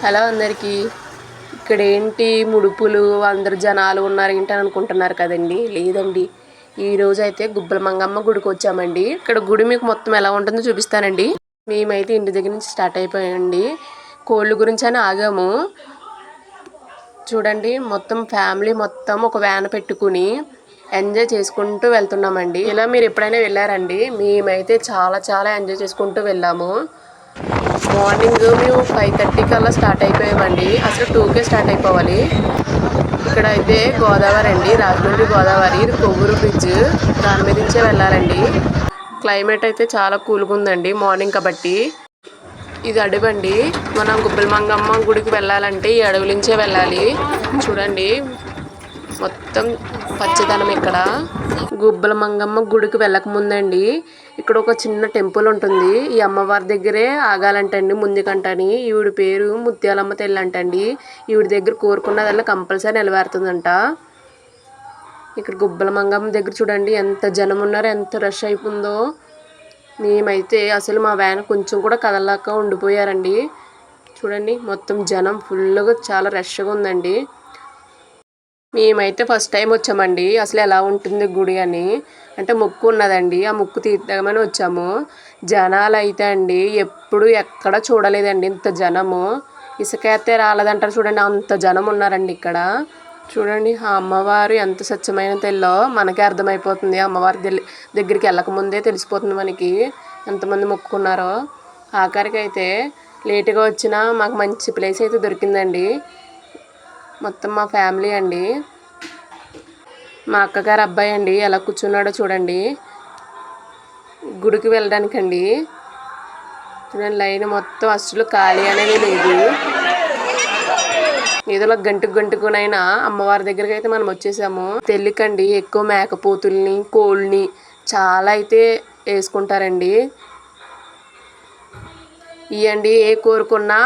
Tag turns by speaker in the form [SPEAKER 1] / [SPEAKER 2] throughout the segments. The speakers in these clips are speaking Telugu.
[SPEAKER 1] హలో అందరికీ. ఇక్కడ ఏంటి ముడుపులు అందరు జనాలు ఉన్నారు ఏంటి అని అనుకుంటున్నారు కదండి. లేదండి, ఈరోజు అయితే గుబ్బల మంగమ్మ గుడికి వచ్చామండి. ఇక్కడ గుడి మీకు మొత్తం ఎలా ఉంటుందో చూపిస్తానండి. మేమైతే ఇంటి దగ్గర నుంచి స్టార్ట్ అయిపోయామండి. కోళ్ళ గురించి అని ఆగాము. చూడండి, మొత్తం ఫ్యామిలీ మొత్తం ఒక వ్యాన్ పెట్టుకుని ఎంజాయ్ చేసుకుంటూ వెళ్తున్నామండి. ఇలా మీరు ఎప్పుడైనా వెళ్ళారండి? మేమైతే చాలా చాలా ఎంజాయ్ చేసుకుంటూ వెళ్ళాము. మార్నింగ్ మేము 5:30 కల్లా స్టార్ట్ అయిపోయామండి. అసలు 2కే స్టార్ట్ అయిపోవాలి. ఇక్కడ అయితే గోదావరి అండి, రాజమండ్రి గోదావరి. ఇది కొవ్వూరు బ్రిడ్జ్, దాని మీద నుంచే వెళ్ళాలండి. క్లైమేట్ అయితే చాలా కూల్గా ఉందండి మార్నింగ్ కాబట్టి. ఇది అడవండి. మనం గుబ్బల మంగమ్మ గుడికి వెళ్ళాలంటే ఈ అడవి నుంచే వెళ్ళాలి. చూడండి, మొత్తం పచ్చదనం. ఇక్కడ గుబ్బల మంగమ్మ గుడికి వెళ్ళక ముందండి ఇక్కడ ఒక చిన్న టెంపుల్ ఉంటుంది. ఈ అమ్మవారి దగ్గరే ఆగాలంటండి ముందుకంటని. ఈవిడ పేరు ముత్యాలమ్మ తల్లి అంటండి. ఈవిడ దగ్గర కోరుకున్నదల్లా కంపల్సరీ నిలవేరుతుందంట. ఇక్కడ గుబ్బల మంగమ్మ దగ్గర చూడండి ఎంత జనం ఉన్నారో, ఎంత రష్ అయిపోయిందో. మేమైతే అసలు మా వ్యాన్ కొంచెం కూడా కదలలేక ఉండిపోయారండి. చూడండి, మొత్తం జనం ఫుల్గా చాలా రష్గా ఉందండి. మేమైతే ఫస్ట్ టైం వచ్చామండి. అసలు ఎలా ఉంటుంది గుడి అని అంటే మొక్కు ఉన్నదండి, ఆ మొక్కు తీర్దామని వచ్చాము. జనాలు అయితే అండి ఎప్పుడు ఎక్కడ చూడలేదండి ఇంత జనము. ఇసుక అయితే రాలేదంటారు చూడండి, అంత జనం ఉన్నారండి ఇక్కడ. చూడండి, ఆ అమ్మవారు ఎంత స్వచ్ఛమైన తెల్లో మనకే అర్థమైపోతుంది. అమ్మవారి దగ్గరికి వెళ్ళకముందే తెలిసిపోతుంది మనకి ఎంతమంది మొక్కుకున్నారో. ఆఖరికి అయితే లేటుగా వచ్చినా మాకు మంచి ప్లేస్ అయితే దొరికిందండి. మొత్తం మా ఫ్యామిలీ అండి. మా అక్కగారు అబ్బాయి అండి ఎలా కూర్చున్నాడో చూడండి గుడికి వెళ్ళడానికండి. చూడండి, లైన్ మొత్తం అసలు ఖాళీ అనేది లేదు. ఏదో గంటకునైనా అమ్మవారి దగ్గరికి అయితే మనం వచ్చేసాము. తెల్లికండి ఎక్కువ మేకపోతుల్ని, కోళ్ళని చాలా అయితే వేసుకుంటారండి. ఇవ్వండి ఏ కోరుకున్నా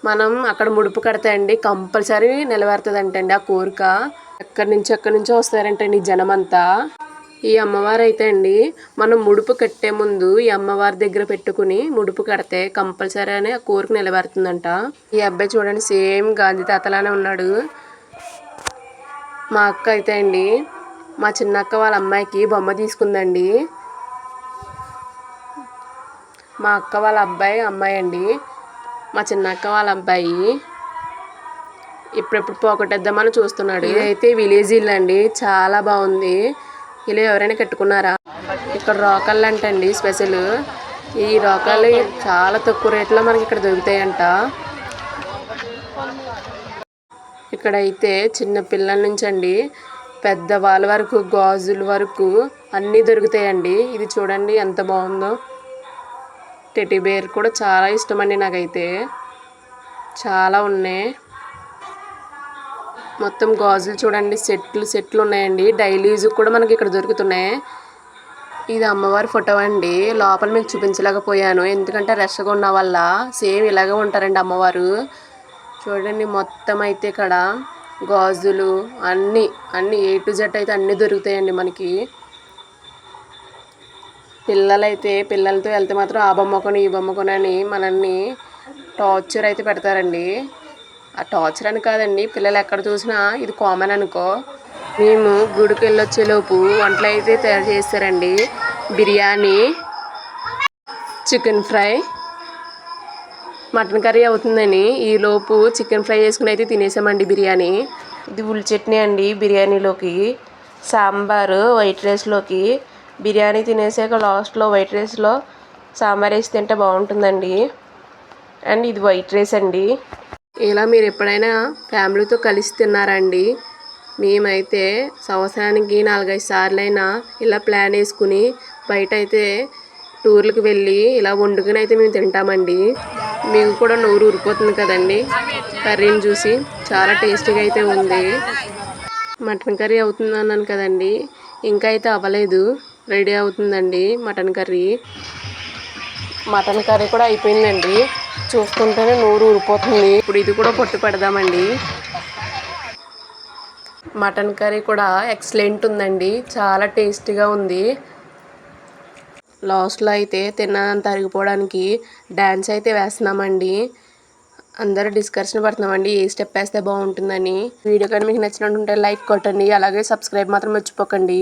[SPEAKER 1] మనం అక్కడ ముడుపు కడతాయండి, కంపల్సరీ నిలబెడుతుందంటండి ఆ కోరిక. ఎక్కడి నుంచో వస్తారంటండి జనం అంతా. ఈ అమ్మవారు అయితే అండి మనం ముడుపు కట్టే ముందు ఈ అమ్మవారి దగ్గర పెట్టుకుని ముడుపు కడితే కంపల్సరీ అని ఆ కోరిక నిలబెడుతుందంట. ఈ అబ్బాయి చూడండి సేమ్ గాంధీ తాతలానే ఉన్నాడు. మా అక్క అయితే అండి మా చిన్నక్క వాళ్ళ అమ్మాయికి బొమ్మ తీసుకుందండి. మా అక్క వాళ్ళ అమ్మాయి అండి, మా చిన్నక్క వాళ్ళ అబ్బాయి ఇప్పుడెప్పుడు పోగొట్టేద్దామని చూస్తున్నాడు. ఇదైతే విలేజ్ ఇల్లు అండి, చాలా బాగుంది. ఇలా ఎవరైనా కట్టుకున్నారా? ఇక్కడ రోకళ్ళు అంటండి స్పెషల్. ఈ రోకళ్ళు చాలా తక్కువ రేట్లో మనకి ఇక్కడ దొరుకుతాయంట. ఇక్కడైతే చిన్న పిల్లల నుంచి అండి పెద్దవాళ్ళ వరకు గాజుల వరకు అన్నీ దొరుకుతాయండి. ఇది చూడండి ఎంత బాగుందో. టెడ్డీ బేర్ కూడా చాలా ఇష్టం అండి నాకైతే. చాలా ఉన్నాయి. మొత్తం గాజులు చూడండి సెట్లు ఉన్నాయండి. డైలీ యూజ్ కూడా మనకి ఇక్కడ దొరుకుతున్నాయి. ఇది అమ్మవారి ఫోటో అండి. లోపల మీకు చూపించలేకపోయాను ఎందుకంటే రష్గా ఉన్న వల్ల. సేమ్ ఇలాగే ఉంటారండి అమ్మవారు. చూడండి, మొత్తం అయితే ఇక్కడ గాజులు అన్నీ A to Z అయితే అన్నీ దొరుకుతాయండి మనకి. పిల్లలతో వెళ్తే మాత్రం ఆ బొమ్మ కొని ఈ బొమ్మ కొని అని మనల్ని టార్చర్ అయితే పెడతారండి. ఆ టార్చర్ అని కాదండి, పిల్లలు ఎక్కడ చూసినా ఇది కామన్ అనుకో. మేము గుడికి వెళ్ళొచ్చేలోపు వంటలు అయితే తయారు చేస్తారండి. Biryani, chicken fry, mutton curry అవుతుందని ఈలోపు చికెన్ ఫ్రై చేసుకుని అయితే తినేసామండి బిర్యానీ. ఇది ఉల్లి చట్నీ అండి బిర్యానీలోకి, సాంబారు వైట్ రైస్లోకి. బిర్యానీ తినేసాక లాస్ట్లో వైట్ రైస్లో సాంబార్ వేసి తింటే బాగుంటుందండి. అండ్ ఇది వైట్ రైస్ అండి. ఇలా మీరు ఎప్పుడైనా ఫ్యామిలీతో కలిసి తిన్నారండి? మేమైతే సంవత్సరానికి 4-5 సార్లైనా ఇలా ప్లాన్ వేసుకుని బయట అయితే టూర్లకు వెళ్ళి ఇలా వండుకుని అయితే మేము తింటామండి. మీకు కూడా నోరు ఊరిపోతుంది కదండి కర్రీని చూసి. చాలా టేస్టీగా అయితే ఉంది. మటన్ కర్రీ అవుతుంది అన్నాను కదండి, ఇంకా అయితే అవ్వలేదు, రెడీ అవుతుందండి మటన్ కర్రీ. మటన్ కర్రీ కూడా అయిపోయిందండి. చూస్తుంటేనే నోరు ఊరిపోతుంది. ఇప్పుడు ఇది కూడా పొట్టు పెడదామండి. మటన్ కర్రీ కూడా ఎక్సలెంట్ ఉందండి, చాలా టేస్టీగా ఉంది. లాస్ట్లో అయితే తిన్నదంతా అరిగిపోవడానికి డ్యాన్స్ అయితే వేస్తున్నామండి. అందరూ డిస్కషన్ పడుతున్నామండి ఏ స్టెప్ వేస్తే బాగుంటుందని. వీడియో కానీ మీకు నచ్చినట్టుంటే లైక్ కొట్టండి, అలాగే సబ్స్క్రైబ్ మాత్రం మర్చిపోకండి.